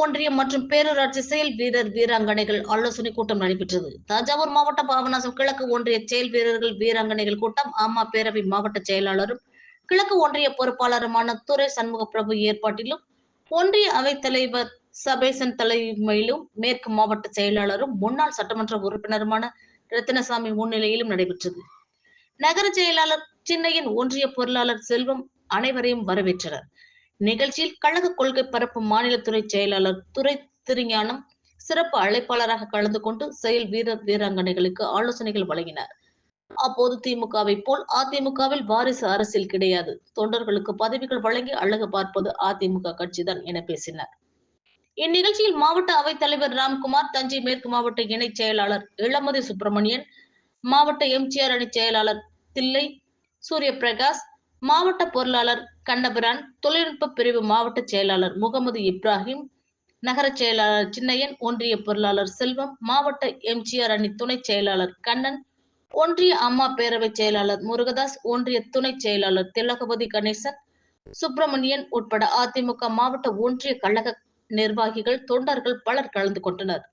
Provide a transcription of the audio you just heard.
ஒன்றியம் மற்றும் பேரூராட்சி செயல் வீரர் வீராங்கனைகள் ஆலோசனை கூட்டம் நடைபெற்றது. தஞ்சாவூர் மாவட்ட பாபநாசம் கிழக்கு ஒன்றிய செயல் வீரர்கள் வீராங்கனைகள் கூட்டம் அம்மா பேரவை மாவட்ட செயலாளரும் கிழக்கு ஒன்றிய பொறுப்பாளருமான துரை சண்முக பிரபு ஏற்பாட்டிலும் ஒன்றிய அவைத் தலைவர் சபேசன் தலைமையிலும் மேற்கு மாவட்ட செயலாளரும் முன்னாள் சட்டமன்ற உறுப்பினருமான ரத்தினசாமி முன்னிலையிலும் நடைபெற்றது. நகர செயலாளர் சின்னையன், ஒன்றிய பொருளாளர் செல்வம் அனைவரையும் வரவேற்றனர். நிகழ்ச்சியில் கழக கொள்கை பரப்பும் மாநில துறை செயலாளர் துரை திருஞானம் சிறப்பு அழைப்பாளராக கலந்து கொண்டு செயல் வீரர் வீராங்கனைகளுக்கு ஆலோசனைகள் வழங்கினார். அப்போது திமுகவை போல் அதிமுகவில் வாரிசு அரசியல் கிடையாது, தொண்டர்களுக்கு பதவிகள் வழங்கி அழகு பார்ப்பது அதிமுக கட்சிதான் என பேசினார். இந்நிகழ்ச்சியில் மாவட்ட அவைத் தலைவர் ராம்குமார், தஞ்சை மேற்கு மாவட்ட இணை செயலாளர் இளமதி சுப்பிரமணியன், மாவட்ட எம்ஜிஆர் அணி செயலாளர் தில்லை சூரியபிரகாஷ், மாவட்ட பொருளாளர் கண்ணபிரான், தொழில்நுட்ப பிரிவு மாவட்ட செயலாளர் முகமது இப்ராஹிம், நகர செயலாளர் சின்னையன், ஒன்றிய பொருளாளர் செல்வம், மாவட்ட எம்ஜிஆர் அணி துணை செயலாளர் கண்ணன், ஒன்றிய அம்மா பேரவை செயலாளர் முருகதாஸ், ஒன்றிய துணை செயலாளர் திலகவதி கணேசன், சுப்பிரமணியன் உட்பட அதிமுக மாவட்ட ஒன்றிய கழக நிர்வாகிகள், தொண்டர்கள் பலர் கலந்து கொண்டனர்.